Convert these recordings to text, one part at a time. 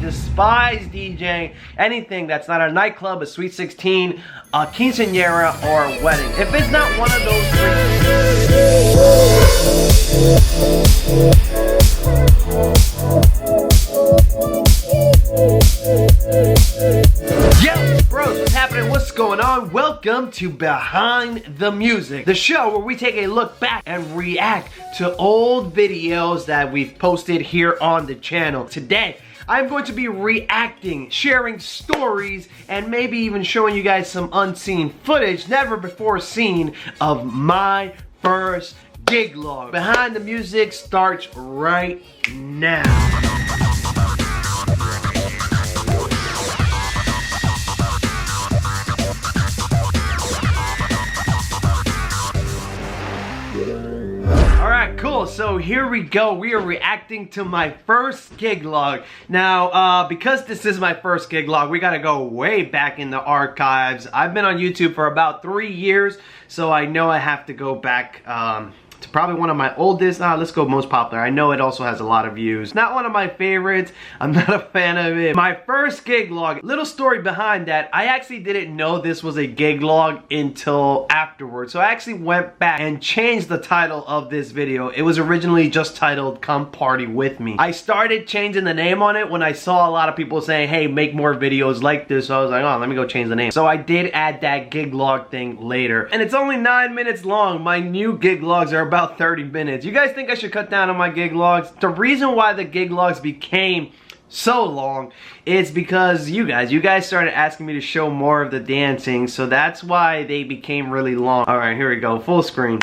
despise DJing anything that's not a nightclub, a Sweet 16, a quinceañera, or a wedding. If it's not one of those three. Yo, bros, what's happening? What's going on? Welcome to Behind the Music, the show where we take a look back and react to old videos that we've posted here on the channel. Today, I'm going to be reacting, sharing stories, and maybe even showing you guys some unseen footage, never before seen, of my first gig log. Behind the Music starts right now. Alright, cool. So here we go. We are reacting to my first gig log. Now, because this is my first gig log, we gotta go way back in the archives. I've been on YouTube for about 3 years, so I know I have to go back to probably one of my oldest. Let's go most popular. I know it also has a lot of views. Not one of my favorites. I'm not a fan of it. My first gig log. Little story behind that. I actually didn't know this was a gig log until afterwards. So I actually went back and changed the title of this video. It was originally just titled Come Party With Me. I started changing the name on it when I saw a lot of people saying, hey, make more videos like this. So I was like, oh, let me go change the name. So I did add that gig log thing later. And it's only 9 minutes long. My new gig logs are about 30 minutes. You guys think I should cut down on my gig logs? The reason why the gig logs became so long is because you guys started asking me to show more of the dancing, so that's why they became really long. Alright, here we go, full screen.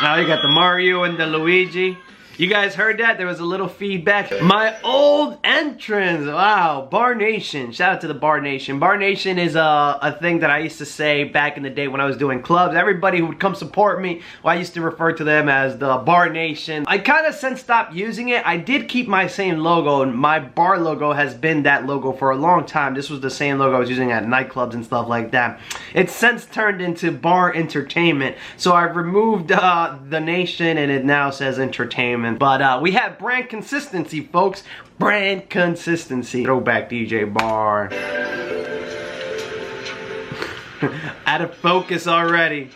Now you got the Mario and the Luigi. You guys heard that? There was a little feedback. My old entrance. Wow. Barr Nation. Shout out to the Barr Nation. Barr Nation is a thing that I used to say back in the day when I was doing clubs. Everybody who would come support me, well, I used to refer to them as the Barr Nation. I kind of since stopped using it. I did keep my same logo, and my Barr logo has been that logo for a long time. This was the same logo I was using at nightclubs and stuff like that. It's since turned into Barr Entertainment. So I've removed the nation, and it now says entertainment. But we have brand consistency, folks. Brand consistency. Throwback DJ Barr. Out of focus already.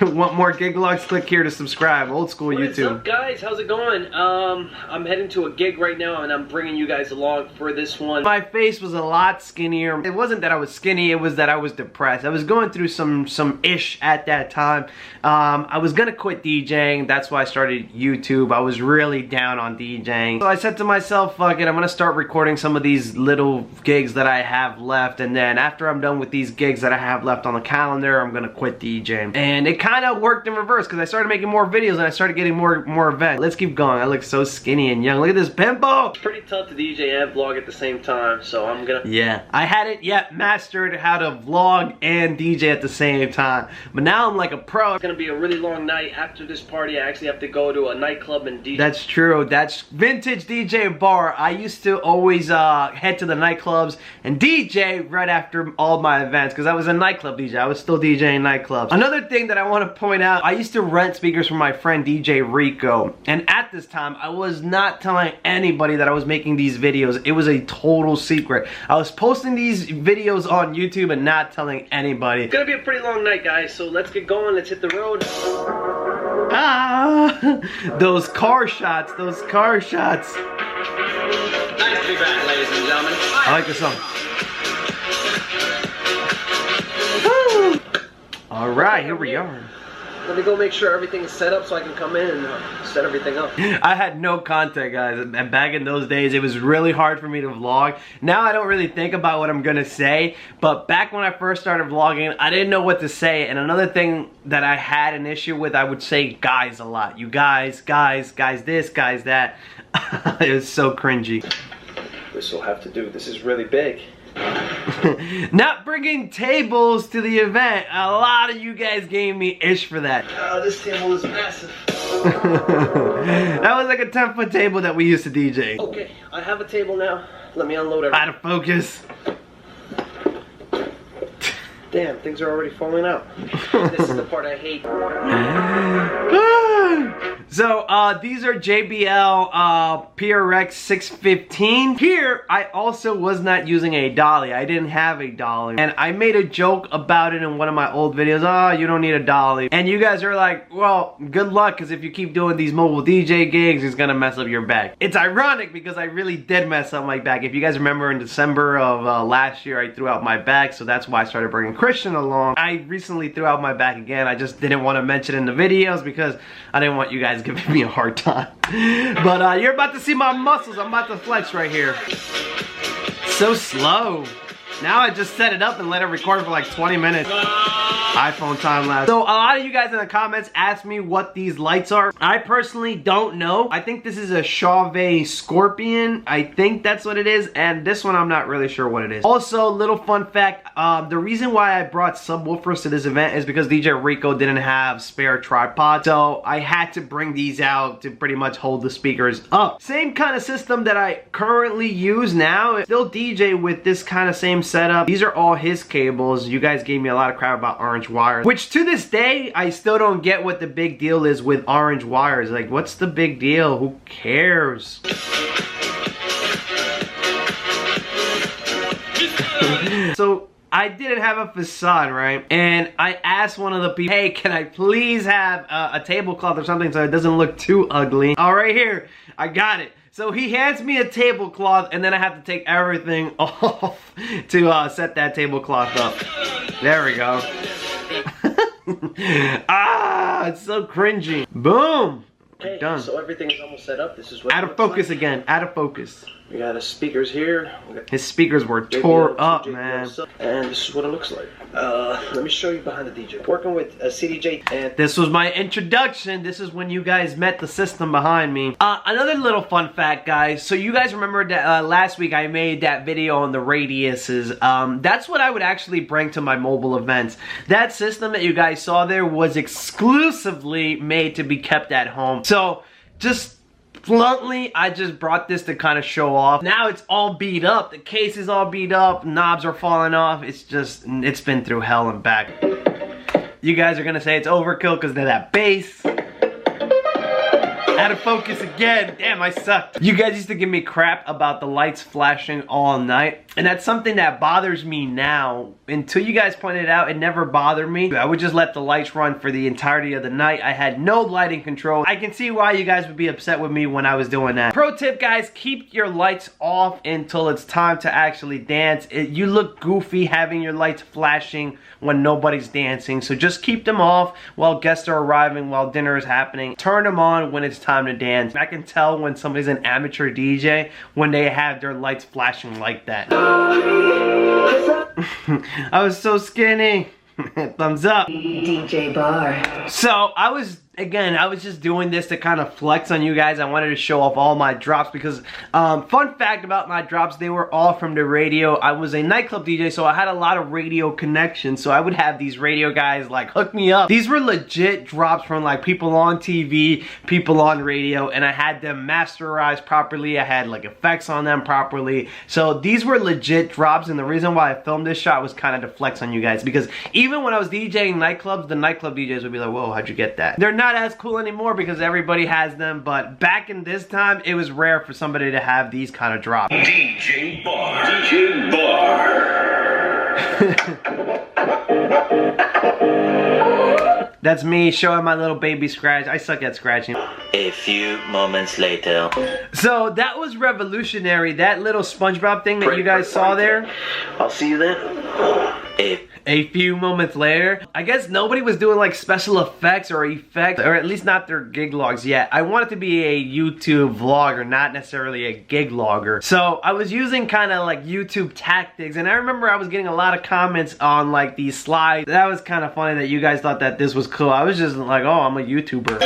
Want more gig logs? Click here to subscribe. Old school YouTube. What's up, guys? How's it going? I'm heading to a gig right now, and I'm bringing you guys along for this one. My face was a lot skinnier. It wasn't that I was skinny, it was that I was depressed. I was going through some ish at that time. I was gonna quit DJing. That's why I started YouTube. I was really down on DJing. So I said to myself, fuck it, I'm gonna start recording some of these little gigs that I have left, and then after I'm done with these gigs that I have left on the calendar, I'm gonna quit DJing. And it kind of worked in reverse because I started making more videos and I started getting more events. Let's keep going. I look so skinny and young. Look at this pimple. It's pretty tough to DJ and vlog at the same time, so I'm gonna... Yeah, I hadn't yet mastered how to vlog and DJ at the same time, but now I'm like a pro. It's gonna be a really long night. After this party, I actually have to go to a nightclub and DJ. That's true. That's vintage DJ Barr. I used to always head to the nightclubs and DJ right after all my events because I was a nightclub DJ. I was still DJing nightclubs. Another thing that I want to point out, I used to rent speakers from my friend DJ Rico, and at this time I was not telling anybody that I was making these videos. It was a total secret. I was posting these videos on YouTube and not telling anybody. It's gonna be a pretty long night, guys, so let's get going. Let's hit the road. Ah, those car shots, those car shots. Nice to be back, ladies and gentlemen. I like this song. Alright, here we are. Let me go make sure everything is set up so I can come in and set everything up. I had no content, guys, and back in those days it was really hard for me to vlog. Now I don't really think about what I'm gonna say, but back when I first started vlogging, I didn't know what to say. And another thing that I had an issue with, I would say guys a lot. You guys this, guys that. It was so cringy. This will have to do. This is really big. Not bringing tables to the event. A lot of you guys gave me ish for that. This table is massive. That was like a 10-foot table that we used to DJ. Okay, I have a table now. Let me unload everything. Out of focus. Damn, things are already falling out. This is the part I hate. So these are JBL PRX 615. Here, I also was not using a dolly. I didn't have a dolly. And I made a joke about it in one of my old videos. Oh, you don't need a dolly. And you guys are like, well, good luck, because if you keep doing these mobile DJ gigs, it's gonna mess up your back. It's ironic because I really did mess up my back. If you guys remember in December of last year, I threw out my back, so that's why I started bringing Christian along. I recently threw out my back again. I just didn't want to mention it in the videos because I didn't want you guys giving me a hard time. But you're about to see my muscles. I'm about to flex right here. So slow. Now I just set it up and let it record for like 20 minutes. iPhone time lapse. So a lot of you guys in the comments asked me what these lights are. I personally don't know. I think this is a Chauvet Scorpion. I think that's what it is. And this one I'm not really sure what it is. Also, little fun fact. The reason why I brought subwoofers to this event is because DJ Rico didn't have spare tripod. So I had to bring these out to pretty much hold the speakers up. Same kind of system that I currently use now. Still DJ with this kind of same setup. These are all his cables. You guys gave me a lot of crap about orange wires, which to this day I still don't get what the big deal is with orange wires. Like, what's the big deal? Who cares? So I didn't have a facade, right? And I asked one of the people, hey, can I please have a tablecloth or something so it doesn't look too ugly? All right, here, I got it. So he hands me a tablecloth, and then I have to take everything off to set that tablecloth up. There we go. Ah, it's so cringy. Boom. Okay, done. So everything is almost set up. This is what out of focus like. Again. Out of focus. We got the speakers here. His speakers were tore up, man. And this is what it looks like. Let me show you behind the DJ. Working with a CDJ. And this was my introduction. This is when you guys met the system behind me. Another little fun fact, guys. So you guys remember that last week I made that video on the radiuses. That's what I would actually bring to my mobile events. That system that you guys saw there was exclusively made to be kept at home. So just bluntly, I just brought this to kind of show off. Now it's all beat up. The case is all beat up. Knobs are falling off. It's just, it's been through hell and back. You guys are gonna say it's overkill because of that bass. Out of focus again. Damn, I sucked. You guys used to give me crap about the lights flashing all night. And that's something that bothers me now. Until you guys pointed it out, it never bothered me. I would just let the lights run for the entirety of the night. I had no lighting control. I can see why you guys would be upset with me when I was doing that. Pro tip, guys, keep your lights off until it's time to actually dance. You look goofy having your lights flashing when nobody's dancing. So just keep them off while guests are arriving, while dinner is happening. Turn them on when it's time to dance. I can tell when somebody's an amateur DJ when they have their lights flashing like that. I was so skinny. Thumbs up. DJ Barr. So I was just doing this to kind of flex on you guys. I wanted to show off all my drops because fun fact about my drops, they were all from the radio. I was a nightclub DJ, so I had a lot of radio connections. So I would have these radio guys like hook me up. These were legit drops from like people on TV, people on radio, and I had them masterized properly. I had like effects on them properly. So these were legit drops, and the reason why I filmed this shot was kind of to flex on you guys, because even when I was DJing nightclubs, the nightclub DJs would be like, whoa, how'd you get that? They're not as cool anymore because everybody has them, but back in this time, it was rare for somebody to have these kind of drops. DJ Barr. DJ Barr. That's me showing my little baby scratch. I suck at scratching. A few moments later. So that was revolutionary. That little SpongeBob thing that you guys saw there. I'll see you then. A few moments later, I guess nobody was doing like special effects, or at least not their gig logs yet. I wanted to be a YouTube vlogger, not necessarily a gig logger. So I was using kind of like YouTube tactics, and I remember I was getting a lot of comments on like these slides. That was kind of funny that you guys thought that this was cool. I was just like, oh, I'm a YouTuber.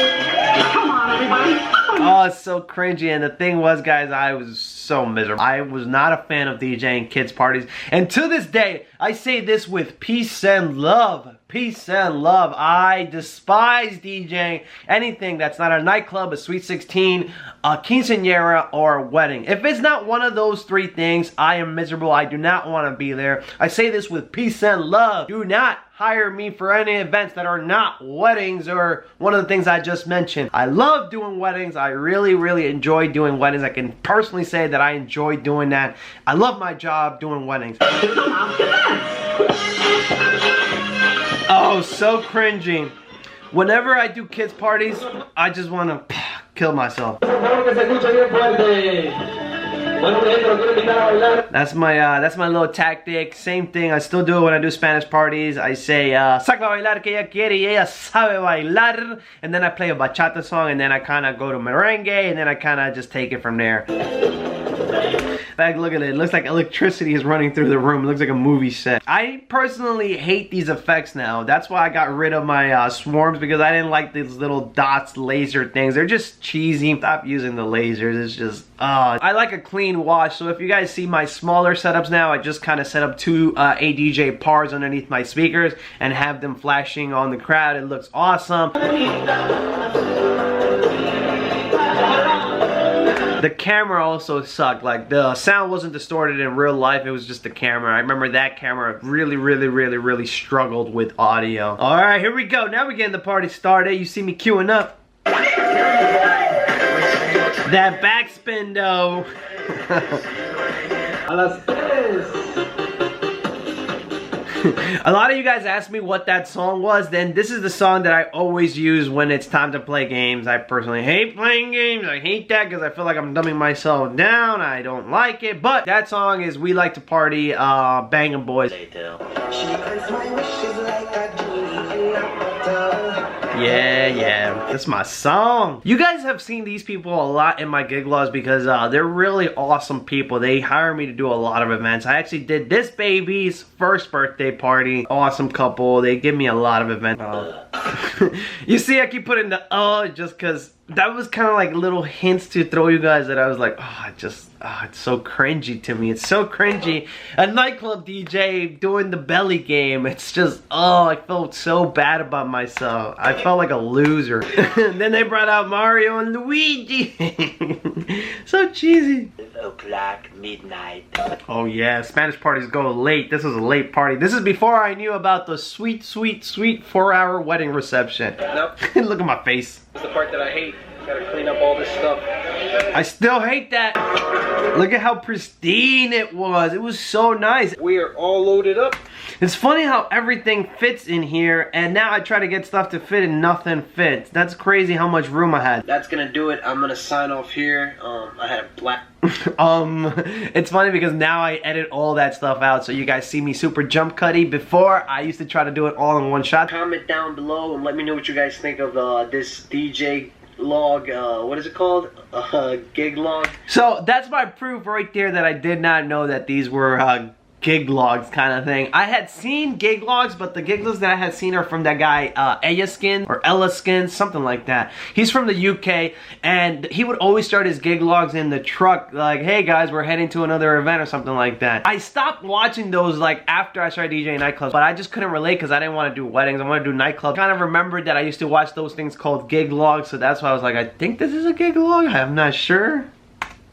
Come on, everybody. Oh, it's so cringy. And the thing was, guys, I was so miserable. I was not a fan of DJing kids parties. And to this day, I say this with peace and love. peace and love. I despise DJing anything that's not a nightclub, a sweet 16, a quinceañera, or a wedding. If it's not one of those three things, I am miserable. I do not want to be there. I say this with peace and love. Do not hire me for any events that are not weddings or one of the things I just mentioned. I love doing weddings. I really, really enjoy doing weddings. I can personally say that I enjoy doing that. I love my job doing weddings. Oh, so cringy. Whenever I do kids parties, I just want to kill myself. That's my little tactic. Same thing, I still do it when I do Spanish parties. I say, saca bailar que ella quiere y ella sabe bailar. And then I play a bachata song, and then I kind of go to merengue, and then I kind of just take it from there. In fact, look at it. It looks like electricity is running through the room. It looks like a movie set. I personally hate these effects now. That's why I got rid of my swarms, because I didn't like these little dots, laser things. They're just cheesy. Stop using the lasers. It's just, I like a clean wash. So if you guys see my smaller setups now, I just kind of set up two ADJ Pars underneath my speakers and have them flashing on the crowd. It looks awesome. The camera also sucked. Like, the sound wasn't distorted in real life. It was just the camera. I remember that camera really struggled with audio. All right, here we go. Now we're getting the party started. You see me queuing up. That backspin though. A lot of you guys asked me what that song was. Then this is the song that I always use when it's time to play games. I personally hate playing games. I hate that because I feel like I'm dumbing myself down. I don't like it. But that song is We Like to Party, Bangin' Boys. Yeah, that's my song. You guys have seen these people a lot in my gig logs because they're really awesome people. They hire me to do a lot of events. I actually did this baby's first birthday party. Awesome couple. They give me a lot of events. You see, I keep putting the just because that was kind of like little hints to throw you guys that I was like, it's so cringy to me. It's so cringy. A nightclub DJ doing the belly game. It's just, I felt so bad about myself. I felt like a loser. And then they brought out Mario and Luigi. So cheesy. O'clock, midnight. Oh yeah, Spanish parties go late. This was a late party. This is before I knew about the sweet 4-hour wedding reception. Nope. Look at my face. That's the part that I hate. Gotta clean up all this stuff. I still hate that. Look at how pristine it was. It was so nice. We are all loaded up. It's funny how everything fits in here, and now I try to get stuff to fit and nothing fits. That's crazy how much room I had. That's gonna do it. I'm gonna sign off here. I had a black. It's funny because now I edit all that stuff out so you guys see me super jump cutty. Before, I used to try to do it all in one shot. Comment down below and let me know what you guys think of this DJ log, what is it called? Gig log. So that's my proof right there that I did not know that these were gig logs kind of thing. I had seen gig logs, but the gig logs that I had seen are from that guy Ella Skin or Ella Skin, something like that. He's from the UK, and he would always start his gig logs in the truck, like, hey guys, we're heading to another event or something like that. I stopped watching those like after I started DJing nightclubs, but I just couldn't relate because I didn't want to do weddings. I want to do nightclubs. Kind of remembered that I used to watch those things called gig logs, so that's why I was like, I think this is a gig log. I'm not sure.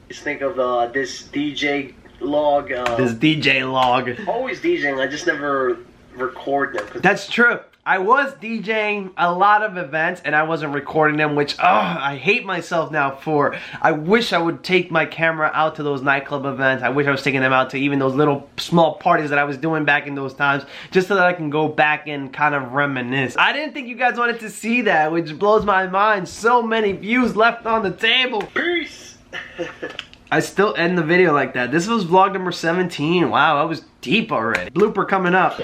Just think of this DJ log. This DJ log. Always DJing, I just never record them. That's true. I was DJing a lot of events and I wasn't recording them, which I hate myself now for. I wish I would take my camera out to those nightclub events. I wish I was taking them out to even those little small parties that I was doing back in those times, just so that I can go back and kind of reminisce. I didn't think you guys wanted to see that, which blows my mind. So many views left on the table. Peace. I still end the video like that. This was vlog number 17. Wow, I was deep already. Blooper coming up.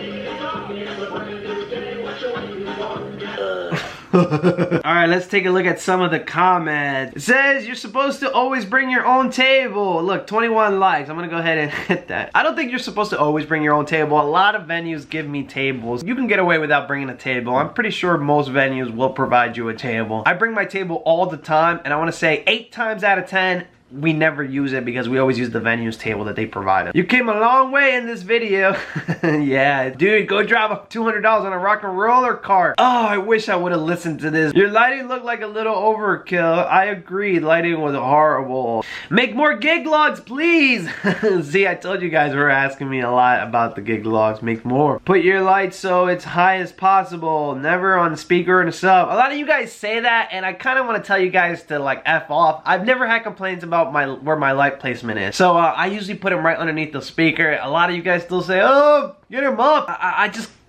Alright, let's take a look at some of the comments. It says, you're supposed to always bring your own table. Look, 21 likes. I'm gonna go ahead and hit that. I don't think you're supposed to always bring your own table. A lot of venues give me tables. You can get away without bringing a table. I'm pretty sure most venues will provide you a table. I bring my table all the time, and I want to say 8 times out of 10, we never use it because we always use the venues table that they provided. You came a long way in this video. Yeah, dude, go drive $200 on a rock and roller cart. Oh, I wish I would have listened to this. Your lighting looked like a little overkill. I agree, lighting was horrible. Make more gig logs, please. See, I told you guys were asking me a lot about the gig logs. Make more. Put your lights so it's high as possible. Never on the speaker and sub. A lot of you guys say that, and I kind of want to tell you guys to like F off. I've never had complaints about where my light placement is. So I usually put them right underneath the speaker. A lot of you guys still say, oh, get them up.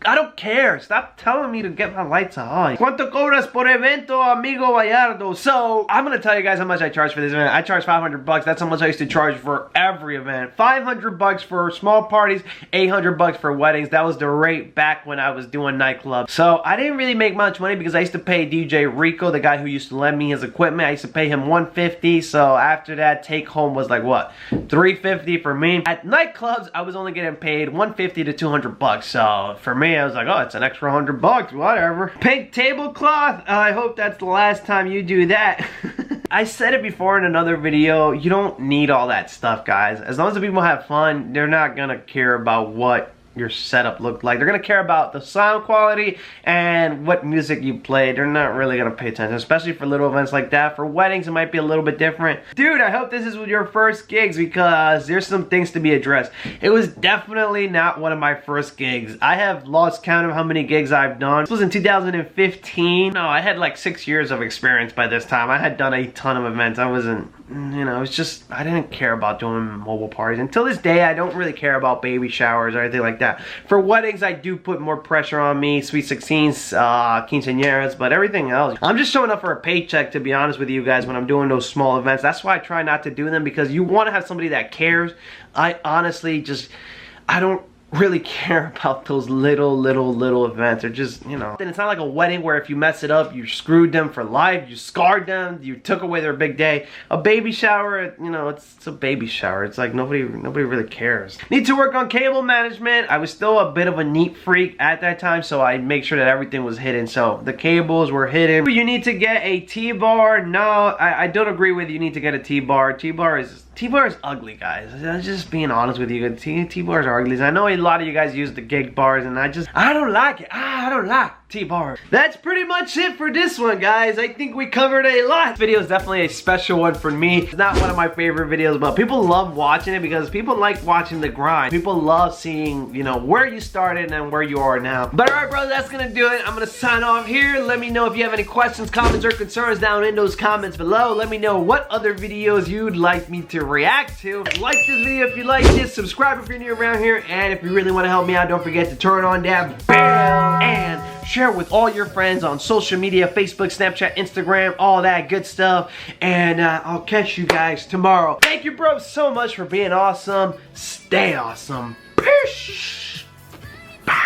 I don't care. Stop telling me to get my lights on. ¿Cuánto cobras por evento, amigo Bayardo? So, I'm gonna tell you guys how much I charge for this event. I charge 500 bucks. That's how much I used to charge for every event. 500 bucks for small parties, 800 bucks for weddings. That was the rate back when I was doing nightclubs. So, I didn't really make much money because I used to pay DJ Rico, the guy who used to lend me his equipment. I used to pay him $150. So, after that, take home was like what? $350 for me. At nightclubs, I was only getting paid $150 to 200 bucks. So, for me, I was like, oh, it's an extra 100 bucks, whatever. Pink tablecloth, I hope that's the last time you do that. I said it before in another video, you don't need all that stuff, guys. As long as the people have fun, they're not gonna care about what your setup looked like. They're gonna care about the sound quality and what music you play. They're not really gonna pay attention, especially for little events like that. For weddings, it might be a little bit different. Dude, I hope this is your first gigs because there's some things to be addressed. It was definitely not one of my first gigs. I have lost count of how many gigs I've done. This was in 2015. No, I had like 6 years of experience by this time. I had done a ton of events. I wasn't, you know, it's just, I didn't care about doing mobile parties. Until this day, I don't really care about baby showers or anything like that. For weddings, I do put more pressure on me, sweet 16s, quinceañeras, but everything else, I'm just showing up for a paycheck, to be honest with you guys, when I'm doing those small events. That's why I try not to do them, because you want to have somebody that cares. I honestly just, I don't really care about those little events. They're just, you know, and it's not like a wedding where if you mess it up, you screwed them for life, you scarred them, you took away their big day. A baby shower, you know, it's a baby shower. It's like nobody really cares. Need to work on cable management. I was still a bit of a neat freak at that time, so I make sure that everything was hidden. So the cables were hidden. You need to get a T-bar. No, I don't agree with you need to get a T-bar. T-bar is ugly, guys. I'm just being honest with you. T-bars are ugly. I know a lot of you guys use the gig bars, and I don't like it. I don't like T-bars. That's pretty much it for this one, guys. I think we covered a lot. This video is definitely a special one for me. It's not one of my favorite videos, but people love watching it because people like watching the grind. People love seeing, you know, where you started and where you are now. But alright, bro, that's gonna do it. I'm gonna sign off here. Let me know if you have any questions, comments, or concerns down in those comments below. Let me know what other videos you'd like me to react to. Like this video if you liked it. Subscribe if you're new around here. And if you really want to help me out, don't forget to turn on that bell and share with all your friends on social media, Facebook, Snapchat, Instagram, all that good stuff. And I'll catch you guys tomorrow. Thank you, bro, so much for being awesome. Stay awesome. Peace. Bye.